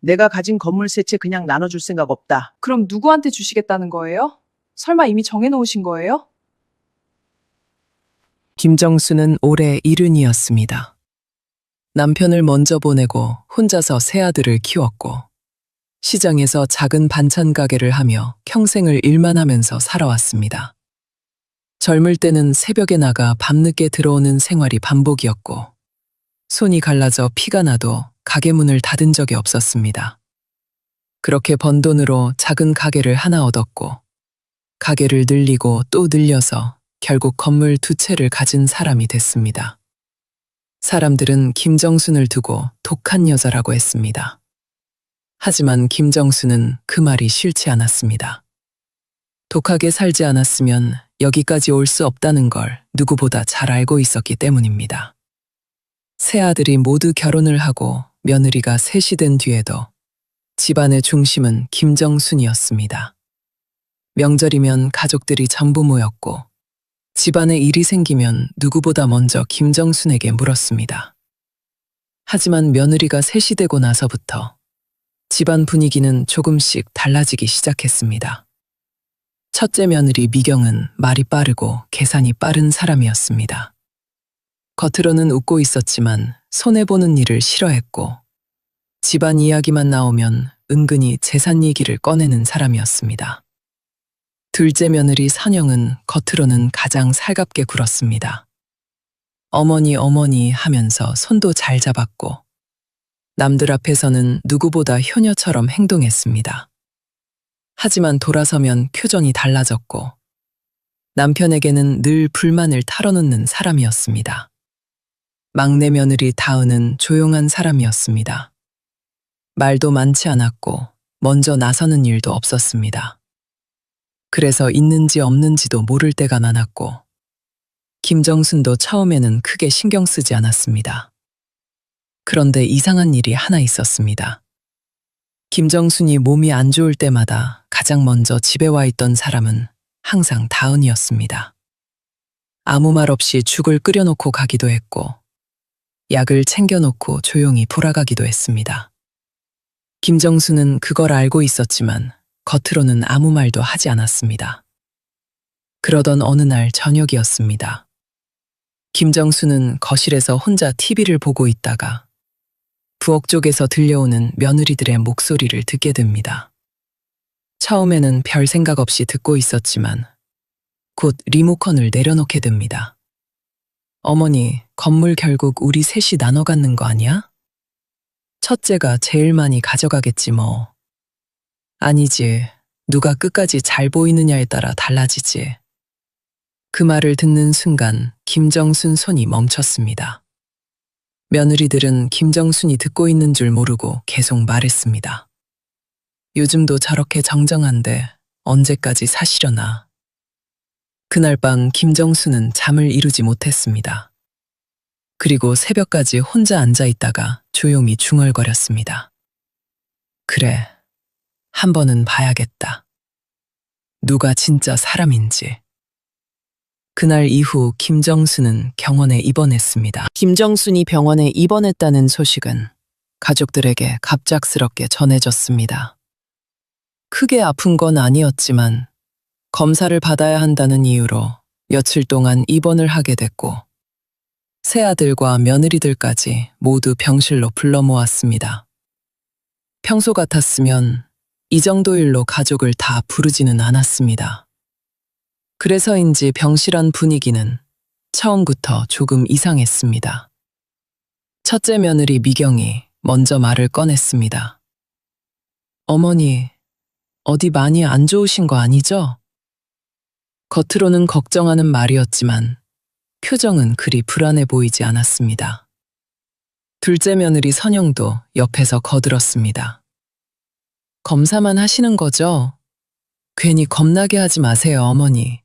내가 가진 건물 세 채 그냥 나눠줄 생각 없다. 그럼 누구한테 주시겠다는 거예요? 설마 이미 정해놓으신 거예요? 김정수는 올해 70이었습니다. 남편을 먼저 보내고 혼자서 세 아들을 키웠고 시장에서 작은 반찬 가게를 하며 평생을 일만 하면서 살아왔습니다. 젊을 때는 새벽에 나가 밤늦게 들어오는 생활이 반복이었고 손이 갈라져 피가 나도 가게 문을 닫은 적이 없었습니다. 그렇게 번 돈으로 작은 가게를 하나 얻었고 가게를 늘리고 또 늘려서 결국 건물 2채를 가진 사람이 됐습니다. 사람들은 김정순을 두고 독한 여자라고 했습니다. 하지만 김정순은 그 말이 싫지 않았습니다. 독하게 살지 않았으면 여기까지 올 수 없다는 걸 누구보다 잘 알고 있었기 때문입니다. 세 아들이 모두 결혼을 하고 며느리가 셋이 된 뒤에도 집안의 중심은 김정순이었습니다. 명절이면 가족들이 전부 모였고 집안에 일이 생기면 누구보다 먼저 김정순에게 물었습니다. 하지만 며느리가 셋이 되고 나서부터 집안 분위기는 조금씩 달라지기 시작했습니다. 첫째 며느리 미경은 말이 빠르고 계산이 빠른 사람이었습니다. 겉으로는 웃고 있었지만 손해보는 일을 싫어했고 집안 이야기만 나오면 은근히 재산 얘기를 꺼내는 사람이었습니다. 둘째 며느리 선영은 겉으로는 가장 살갑게 굴었습니다. 어머니 어머니 하면서 손도 잘 잡았고 남들 앞에서는 누구보다 효녀처럼 행동했습니다. 하지만 돌아서면 표정이 달라졌고 남편에게는 늘 불만을 털어놓는 사람이었습니다. 막내 며느리 다은은 조용한 사람이었습니다. 말도 많지 않았고 먼저 나서는 일도 없었습니다. 그래서 있는지 없는지도 모를 때가 많았고 김정순도 처음에는 크게 신경 쓰지 않았습니다. 그런데 이상한 일이 하나 있었습니다. 김정순이 몸이 안 좋을 때마다 가장 먼저 집에 와 있던 사람은 항상 다은이었습니다. 아무 말 없이 죽을 끓여놓고 가기도 했고 약을 챙겨놓고 조용히 돌아가기도 했습니다. 김정순은 그걸 알고 있었지만 겉으로는 아무 말도 하지 않았습니다. 그러던 어느 날 저녁이었습니다. 김정순은 거실에서 혼자 TV를 보고 있다가 부엌 쪽에서 들려오는 며느리들의 목소리를 듣게 됩니다. 처음에는 별 생각 없이 듣고 있었지만 곧 리모컨을 내려놓게 됩니다. 어머니, 건물 결국 우리 셋이 나눠 갖는 거 아니야? 첫째가 제일 많이 가져가겠지 뭐. 아니지. 누가 끝까지 잘 보이느냐에 따라 달라지지. 그 말을 듣는 순간 김정순 손이 멈췄습니다. 며느리들은 김정순이 듣고 있는 줄 모르고 계속 말했습니다. 요즘도 저렇게 정정한데 언제까지 사시려나. 그날 밤 김정순은 잠을 이루지 못했습니다. 그리고 새벽까지 혼자 앉아 있다가 조용히 중얼거렸습니다. 그래, 한 번은 봐야겠다. 누가 진짜 사람인지. 그날 이후 김정순은 병원에 입원했습니다. 김정순이 병원에 입원했다는 소식은 가족들에게 갑작스럽게 전해졌습니다. 크게 아픈 건 아니었지만 검사를 받아야 한다는 이유로 며칠 동안 입원을 하게 됐고 새아들과 며느리들까지 모두 병실로 불러 모았습니다. 평소 같았으면 이 정도 일로 가족을 다 부르지는 않았습니다. 그래서인지 병실 안 분위기는 처음부터 조금 이상했습니다. 첫째 며느리 미경이 먼저 말을 꺼냈습니다. 어머니, 어디 많이 안 좋으신 거 아니죠? 겉으로는 걱정하는 말이었지만 표정은 그리 불안해 보이지 않았습니다. 둘째 며느리 선영도 옆에서 거들었습니다. 검사만 하시는 거죠? 괜히 겁나게 하지 마세요, 어머니.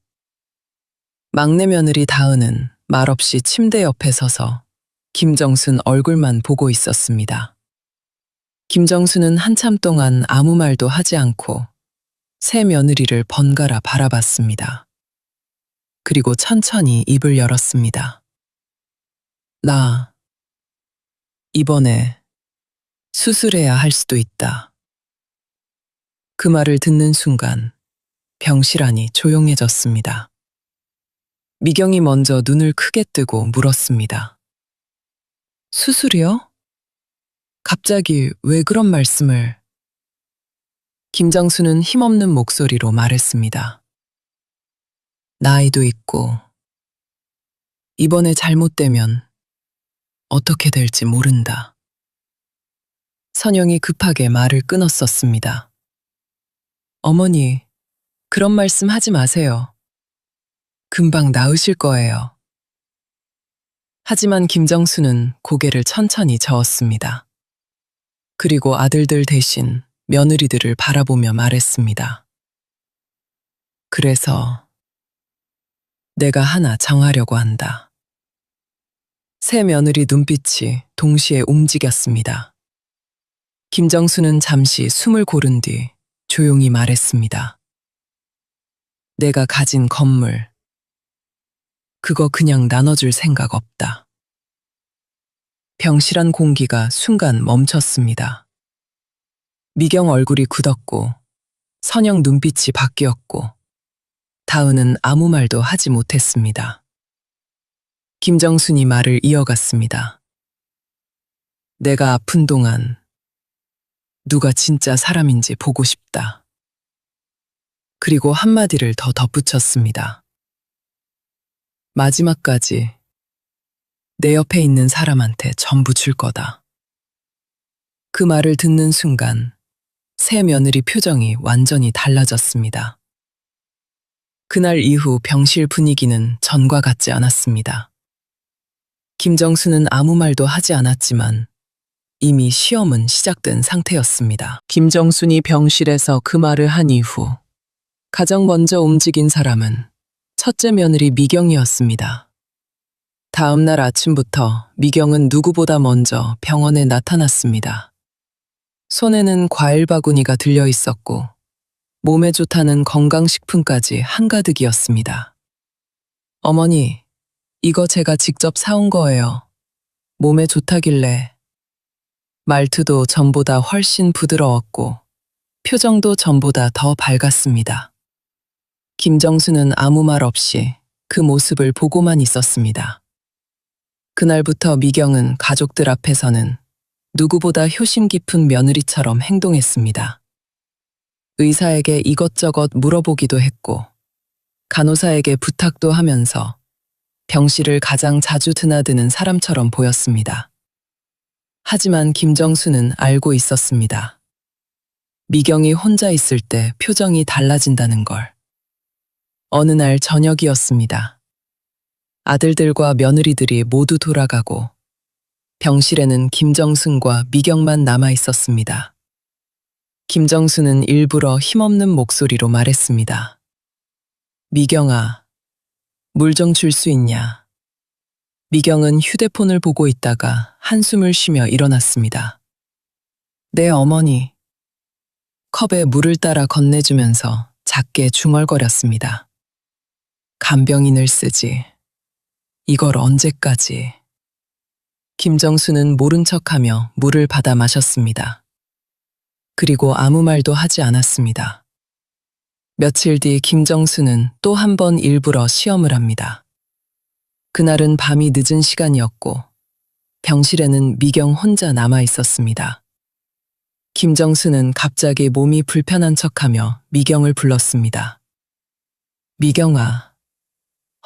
막내 며느리 다은은 말없이 침대 옆에 서서 김정순 얼굴만 보고 있었습니다. 김정순은 한참 동안 아무 말도 하지 않고 새 며느리를 번갈아 바라봤습니다. 그리고 천천히 입을 열었습니다. 나 이번에 수술해야 할 수도 있다. 그 말을 듣는 순간 병실 안이 조용해졌습니다. 미경이 먼저 눈을 크게 뜨고 물었습니다. 수술이요? 갑자기 왜 그런 말씀을? 김장수는 힘없는 목소리로 말했습니다. 나이도 있고 이번에 잘못되면 어떻게 될지 모른다. 선영이 급하게 말을 끊었었습니다. 어머니, 그런 말씀 하지 마세요. 금방 나으실 거예요. 하지만 김정수는 고개를 천천히 저었습니다. 그리고 아들들 대신 며느리들을 바라보며 말했습니다. 그래서 내가 하나 정하려고 한다. 새 며느리 눈빛이 동시에 움직였습니다. 김정수는 잠시 숨을 고른 뒤 조용히 말했습니다. 내가 가진 건물, 그거 그냥 나눠줄 생각 없다. 병실안 공기가 순간 멈췄습니다. 미경 얼굴이 굳었고 선영 눈빛이 바뀌었고 다은은 아무 말도 하지 못했습니다. 김정순이 말을 이어갔습니다. 내가 아픈 동안 누가 진짜 사람인지 보고 싶다. 그리고 한마디를 더 덧붙였습니다. 마지막까지 내 옆에 있는 사람한테 전부 줄 거다. 그 말을 듣는 순간 새 며느리 표정이 완전히 달라졌습니다. 그날 이후 병실 분위기는 전과 같지 않았습니다. 김정수는 아무 말도 하지 않았지만 이미 시험은 시작된 상태였습니다. 김정순이 병실에서 그 말을 한 이후 가장 먼저 움직인 사람은 첫째 며느리 미경이었습니다. 다음 날 아침부터 미경은 누구보다 먼저 병원에 나타났습니다. 손에는 과일 바구니가 들려 있었고 몸에 좋다는 건강식품까지 한가득이었습니다. 어머니, 이거 제가 직접 사온 거예요. 몸에 좋다길래. 말투도 전보다 훨씬 부드러웠고 표정도 전보다 더 밝았습니다. 김정수는 아무 말 없이 그 모습을 보고만 있었습니다. 그날부터 미경은 가족들 앞에서는 누구보다 효심 깊은 며느리처럼 행동했습니다. 의사에게 이것저것 물어보기도 했고 간호사에게 부탁도 하면서 병실을 가장 자주 드나드는 사람처럼 보였습니다. 하지만 김정수는 알고 있었습니다. 미경이 혼자 있을 때 표정이 달라진다는 걸. 어느 날 저녁이었습니다. 아들들과 며느리들이 모두 돌아가고 병실에는 김정순과 미경만 남아 있었습니다. 김정수는 일부러 힘없는 목소리로 말했습니다. 미경아, 물 좀 줄 수 있냐? 미경은 휴대폰을 보고 있다가 한숨을 쉬며 일어났습니다. 네, 어머니. 컵에 물을 따라 건네주면서 작게 중얼거렸습니다. 간병인을 쓰지. 이걸 언제까지. 김정수는 모른 척하며 물을 받아 마셨습니다. 그리고 아무 말도 하지 않았습니다. 며칠 뒤 김정수는 또 한 번 일부러 시험을 합니다. 그날은 밤이 늦은 시간이었고 병실에는 미경 혼자 남아 있었습니다. 김정수는 갑자기 몸이 불편한 척하며 미경을 불렀습니다. 미경아,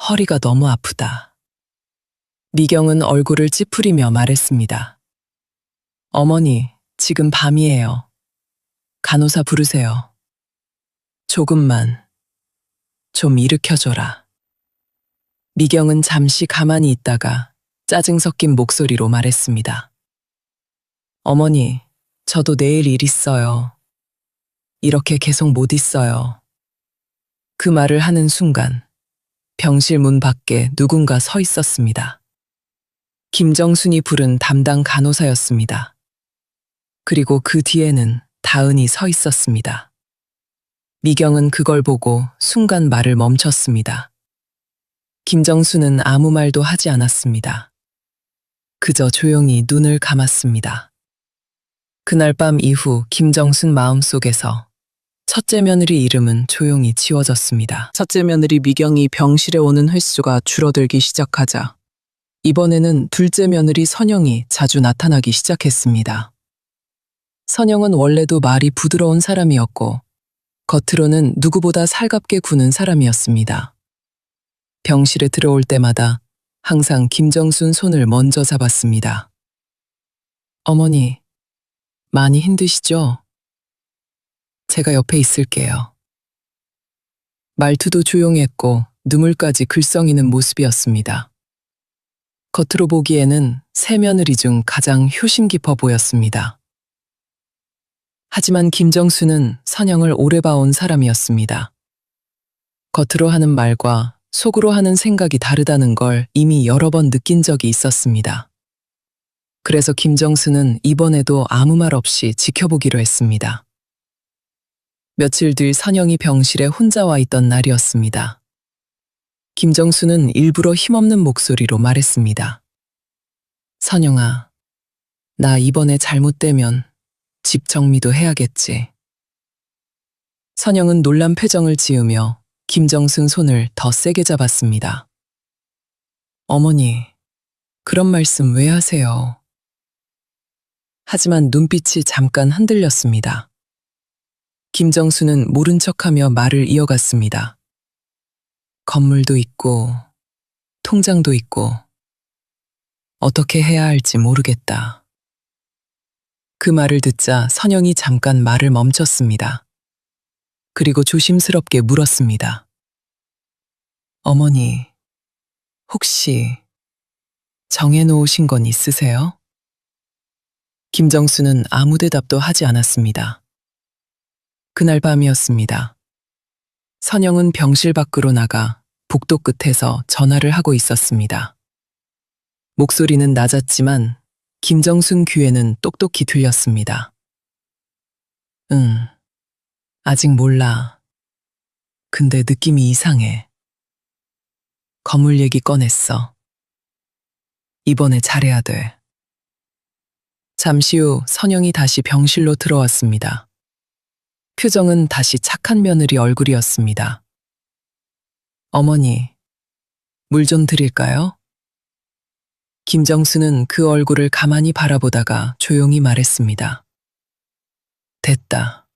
허리가 너무 아프다. 미경은 얼굴을 찌푸리며 말했습니다. 어머니, 지금 밤이에요. 간호사 부르세요. 조금만, 좀 일으켜줘라. 미경은 잠시 가만히 있다가 짜증 섞인 목소리로 말했습니다. 어머니, 저도 내일 일 있어요. 이렇게 계속 못 있어요. 그 말을 하는 순간 병실 문 밖에 누군가 서 있었습니다. 김정순이 부른 담당 간호사였습니다. 그리고 그 뒤에는 다은이 서 있었습니다. 미경은 그걸 보고 순간 말을 멈췄습니다. 김정수는 아무 말도 하지 않았습니다. 그저 조용히 눈을 감았습니다. 그날 밤 이후 김정순 마음속에서 첫째 며느리 이름은 조용히 지워졌습니다. 첫째 며느리 미경이 병실에 오는 횟수가 줄어들기 시작하자 이번에는 둘째 며느리 선영이 자주 나타나기 시작했습니다. 선영은 원래도 말이 부드러운 사람이었고 겉으로는 누구보다 살갑게 구는 사람이었습니다. 병실에 들어올 때마다 항상 김정순 손을 먼저 잡았습니다. 어머니, 많이 힘드시죠? 제가 옆에 있을게요. 말투도 조용했고 눈물까지 글썽이는 모습이었습니다. 겉으로 보기에는 세 며느리 중 가장 효심 깊어 보였습니다. 하지만 김정수는 선영을 오래 봐온 사람이었습니다. 겉으로 하는 말과 속으로 하는 생각이 다르다는 걸 이미 여러 번 느낀 적이 있었습니다. 그래서 김정수는 이번에도 아무 말 없이 지켜보기로 했습니다. 며칠 뒤 선영이 병실에 혼자 와 있던 날이었습니다. 김정수는 일부러 힘없는 목소리로 말했습니다. 선영아, 나 이번에 잘못되면 집 정리도 해야겠지. 선영은 놀란 표정을 지으며 김정순 손을 더 세게 잡았습니다. 어머니, 그런 말씀 왜 하세요? 하지만 눈빛이 잠깐 흔들렸습니다. 김정수는 모른 척하며 말을 이어갔습니다. 건물도 있고, 통장도 있고, 어떻게 해야 할지 모르겠다. 그 말을 듣자 선영이 잠깐 말을 멈췄습니다. 그리고 조심스럽게 물었습니다. 어머니, 혹시 정해놓으신 건 있으세요? 김정수는 아무 대답도 하지 않았습니다. 그날 밤이었습니다. 선영은 병실 밖으로 나가 복도 끝에서 전화를 하고 있었습니다. 목소리는 낮았지만 김정순 귀에는 똑똑히 들렸습니다. 응, 아직 몰라. 근데 느낌이 이상해. 건물 얘기 꺼냈어. 이번에 잘해야 돼. 잠시 후 선영이 다시 병실로 들어왔습니다. 표정은 다시 착한 며느리 얼굴이었습니다. 어머니, 물 좀 드릴까요? 김정수는 그 얼굴을 가만히 바라보다가 조용히 말했습니다. 됐다.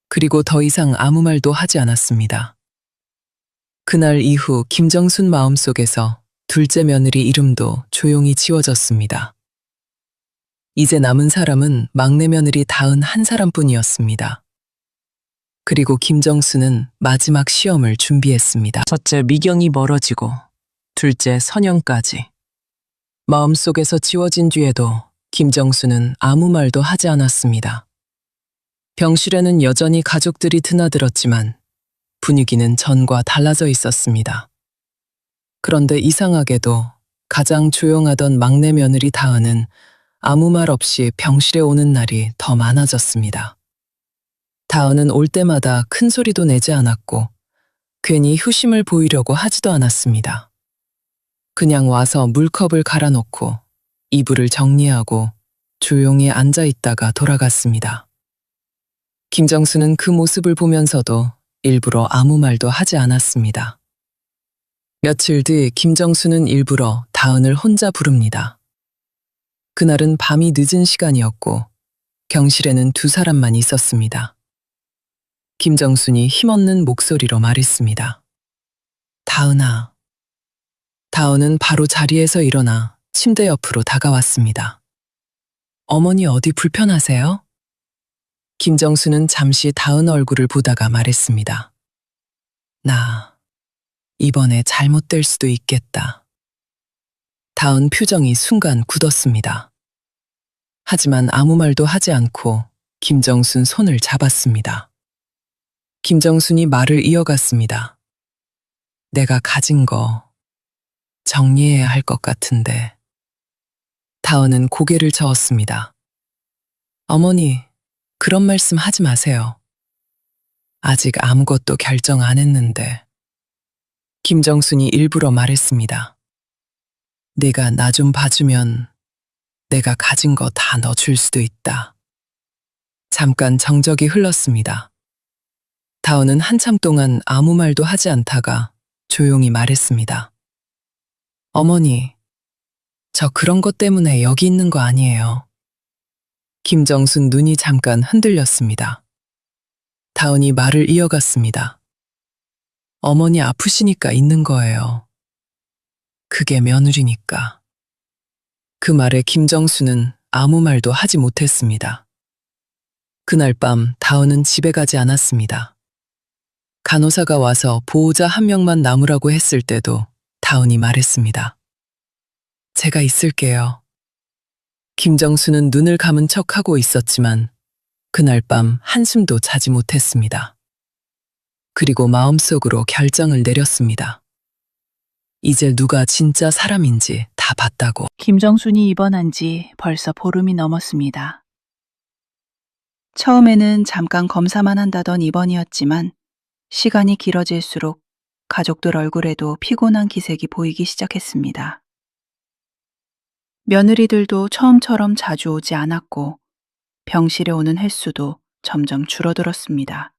그리고 더 이상 아무 말도 하지 않았습니다. 그날 이후 김정순 마음속에서 둘째 며느리 이름도 조용히 지워졌습니다. 이제 남은 사람은 막내 며느리 다은 한 사람뿐이었습니다. 그리고 김정수는 마지막 시험을 준비했습니다. 첫째 미경이 멀어지고 둘째 선영까지. 마음속에서 지워진 뒤에도 김정수는 아무 말도 하지 않았습니다. 병실에는 여전히 가족들이 드나들었지만 분위기는 전과 달라져 있었습니다. 그런데 이상하게도 가장 조용하던 막내 며느리 다은은 아무 말 없이 병실에 오는 날이 더 많아졌습니다. 다은은 올 때마다 큰 소리도 내지 않았고 괜히 효심을 보이려고 하지도 않았습니다. 그냥 와서 물컵을 갈아놓고 이불을 정리하고 조용히 앉아 있다가 돌아갔습니다. 김정수는 그 모습을 보면서도 일부러 아무 말도 하지 않았습니다. 며칠 뒤 김정수는 일부러 다은을 혼자 부릅니다. 그날은 밤이 늦은 시간이었고 병실에는 두 사람만 있었습니다. 김정순이 힘없는 목소리로 말했습니다. 다은아. 다은은 바로 자리에서 일어나 침대 옆으로 다가왔습니다. 어머니 어디 불편하세요? 김정수는 잠시 다은 얼굴을 보다가 말했습니다. 나 이번에 잘못될 수도 있겠다. 다은 표정이 순간 굳었습니다. 하지만 아무 말도 하지 않고 김정순 손을 잡았습니다. 김정순이 말을 이어갔습니다. 내가 가진 거 정리해야 할 것 같은데. 다은은 고개를 저었습니다. 어머니, 그런 말씀 하지 마세요. 아직 아무것도 결정 안 했는데. 김정순이 일부러 말했습니다. 네가 나 좀 봐주면 내가 가진 거 다 넣어줄 수도 있다. 잠깐 정적이 흘렀습니다. 다은은 한참 동안 아무 말도 하지 않다가 조용히 말했습니다. 어머니, 저 그런 것 때문에 여기 있는 거 아니에요. 김정순 눈이 잠깐 흔들렸습니다. 다은이 말을 이어갔습니다. 어머니 아프시니까 있는 거예요. 그게 며느리니까. 그 말에 김정수는 아무 말도 하지 못했습니다. 그날 밤 다은은 집에 가지 않았습니다. 간호사가 와서 보호자 한 명만 남으라고 했을 때도 다은이 말했습니다. 제가 있을게요. 김정수는 눈을 감은 척하고 있었지만 그날 밤 한숨도 자지 못했습니다. 그리고 마음속으로 결정을 내렸습니다. 이제 누가 진짜 사람인지 다 봤다고. 김정순이 입원한 지 벌써 보름이 넘었습니다. 처음에는 잠깐 검사만 한다던 입원이었지만 시간이 길어질수록 가족들 얼굴에도 피곤한 기색이 보이기 시작했습니다. 며느리들도 처음처럼 자주 오지 않았고 병실에 오는 횟수도 점점 줄어들었습니다.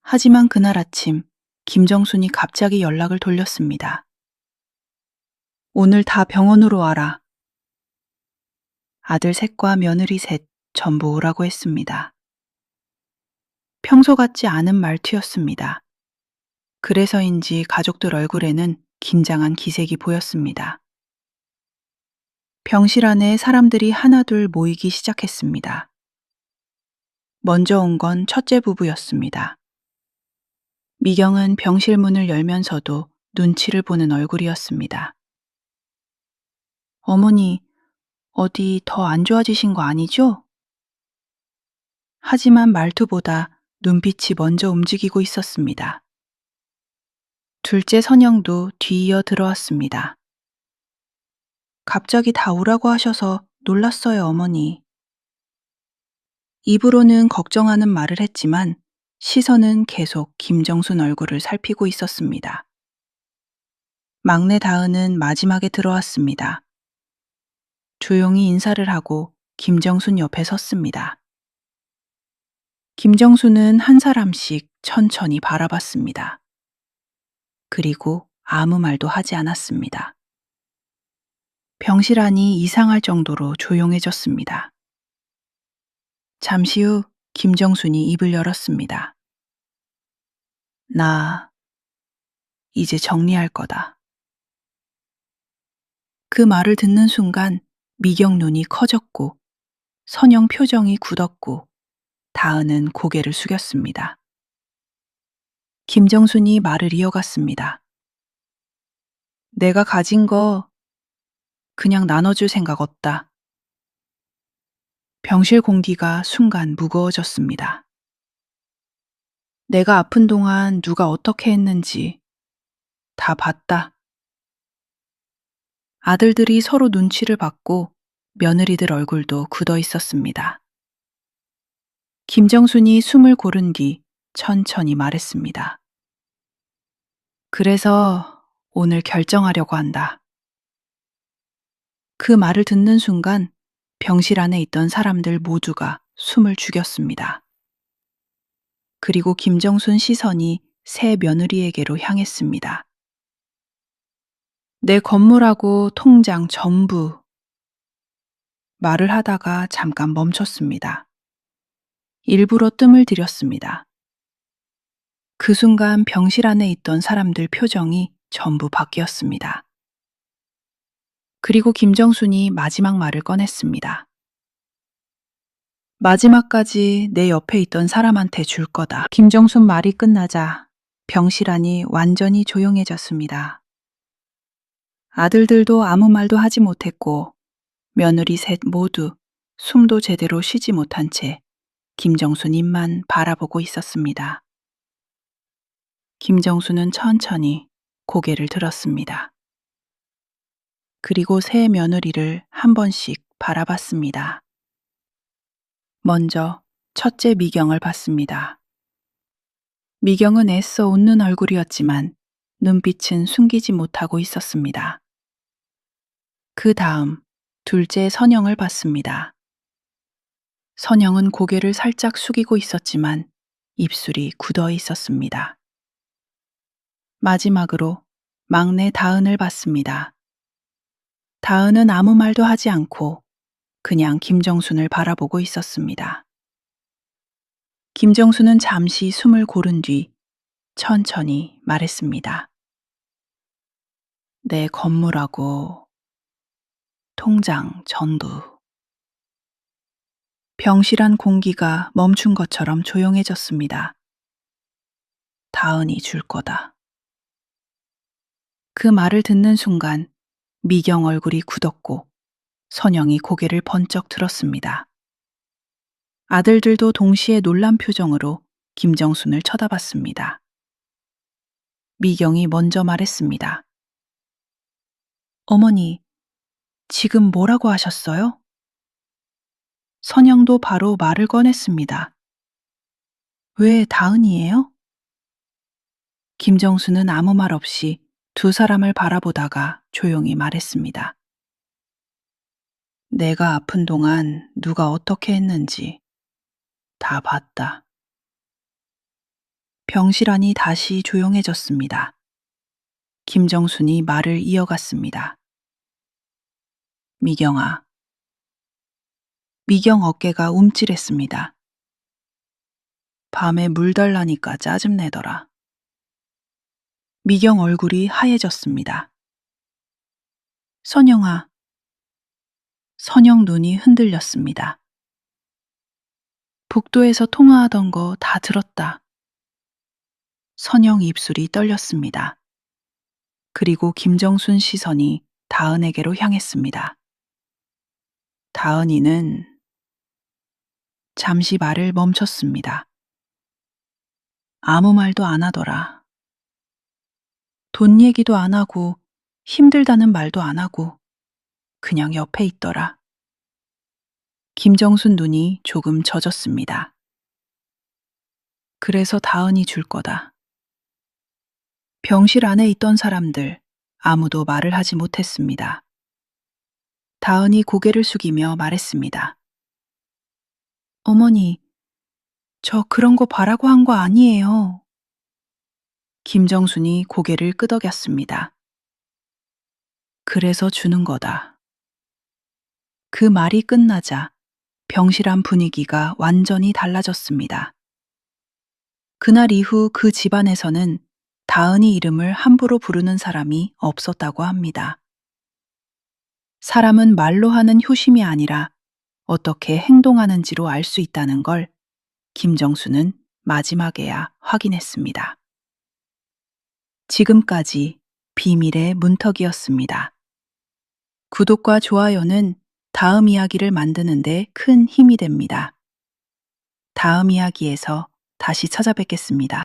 하지만 그날 아침 김정순이 갑자기 연락을 돌렸습니다. 오늘 다 병원으로 와라. 아들 셋과 며느리 셋 전부 오라고 했습니다. 평소 같지 않은 말투였습니다. 그래서인지 가족들 얼굴에는 긴장한 기색이 보였습니다. 병실 안에 사람들이 하나둘 모이기 시작했습니다. 먼저 온 건 첫째 부부였습니다. 미경은 병실 문을 열면서도 눈치를 보는 얼굴이었습니다. 어머니, 어디 더 안 좋아지신 거 아니죠? 하지만 말투보다 눈빛이 먼저 움직이고 있었습니다. 둘째 선영도 뒤이어 들어왔습니다. 갑자기 다 오라고 하셔서 놀랐어요, 어머니. 입으로는 걱정하는 말을 했지만 시선은 계속 김정순 얼굴을 살피고 있었습니다. 막내 다은은 마지막에 들어왔습니다. 조용히 인사를 하고 김정순 옆에 섰습니다. 김정순은 한 사람씩 천천히 바라봤습니다. 그리고 아무 말도 하지 않았습니다. 병실 안이 이상할 정도로 조용해졌습니다. 잠시 후 김정순이 입을 열었습니다. 나 이제 정리할 거다. 그 말을 듣는 순간 미경 눈이 커졌고 선영 표정이 굳었고 다은은 고개를 숙였습니다. 김정순이 말을 이어갔습니다. 내가 가진 거 그냥 나눠줄 생각 없다. 병실 공기가 순간 무거워졌습니다. 내가 아픈 동안 누가 어떻게 했는지 다 봤다. 아들들이 서로 눈치를 받고 며느리들 얼굴도 굳어 있었습니다. 김정순이 숨을 고른 뒤 천천히 말했습니다. 그래서 오늘 결정하려고 한다. 그 말을 듣는 순간 병실 안에 있던 사람들 모두가 숨을 죽였습니다. 그리고 김정순 시선이 새 며느리에게로 향했습니다. 내 건물하고 통장 전부. 말을 하다가 잠깐 멈췄습니다. 일부러 뜸을 들였습니다. 그 순간 병실 안에 있던 사람들 표정이 전부 바뀌었습니다. 그리고 김정순이 마지막 말을 꺼냈습니다. 마지막까지 내 옆에 있던 사람한테 줄 거다. 김정순 말이 끝나자 병실 안이 완전히 조용해졌습니다. 아들들도 아무 말도 하지 못했고 며느리 셋 모두 숨도 제대로 쉬지 못한 채 김정순 입만 바라보고 있었습니다. 김정순은 천천히 고개를 들었습니다. 그리고 새 며느리를 한 번씩 바라봤습니다. 먼저 첫째 미경을 봤습니다. 미경은 애써 웃는 얼굴이었지만 눈빛은 숨기지 못하고 있었습니다. 그 다음 둘째 선영을 봤습니다. 선영은 고개를 살짝 숙이고 있었지만 입술이 굳어 있었습니다. 마지막으로 막내 다은을 봤습니다. 다은은 아무 말도 하지 않고 그냥 김정순을 바라보고 있었습니다. 김정순은 잠시 숨을 고른 뒤 천천히 말했습니다. 내 건물하고 통장 전부. 병실안 공기가 멈춘 것처럼 조용해졌습니다. 다은이 줄 거다. 그 말을 듣는 순간 미경 얼굴이 굳었고 선영이 고개를 번쩍 들었습니다. 아들들도 동시에 놀란 표정으로 김정순을 쳐다봤습니다. 미경이 먼저 말했습니다. 어머니, 지금 뭐라고 하셨어요? 선영도 바로 말을 꺼냈습니다. 왜 다은이에요? 김정수는 아무 말 없이 두 사람을 바라보다가 조용히 말했습니다. 내가 아픈 동안 누가 어떻게 했는지 다 봤다. 병실 안이 다시 조용해졌습니다. 김정순이 말을 이어갔습니다. 미경아. 미경 어깨가 움찔했습니다. 밤에 물 달라니까 짜증내더라. 미경 얼굴이 하얘졌습니다. 선영아. 선영 눈이 흔들렸습니다. 복도에서 통화하던 거 다 들었다. 선영 입술이 떨렸습니다. 그리고 김정순 시선이 다은에게로 향했습니다. 다은이는 잠시 말을 멈췄습니다. 아무 말도 안 하더라. 돈 얘기도 안 하고 힘들다는 말도 안 하고 그냥 옆에 있더라. 김정순 눈이 조금 젖었습니다. 그래서 다은이 줄 거다. 병실 안에 있던 사람들 아무도 말을 하지 못했습니다. 다은이 고개를 숙이며 말했습니다. 어머니, 저 그런 거 바라고 한 거 아니에요. 김정순이 고개를 끄덕였습니다. 그래서 주는 거다. 그 말이 끝나자 병실 안 분위기가 완전히 달라졌습니다. 그날 이후 그 집안에서는 다은이 이름을 함부로 부르는 사람이 없었다고 합니다. 사람은 말로 하는 효심이 아니라 어떻게 행동하는지로 알 수 있다는 걸 김정수는 마지막에야 확인했습니다. 지금까지 비밀의 문턱이었습니다. 구독과 좋아요는 다음 이야기를 만드는데 큰 힘이 됩니다. 다음 이야기에서 다시 찾아뵙겠습니다.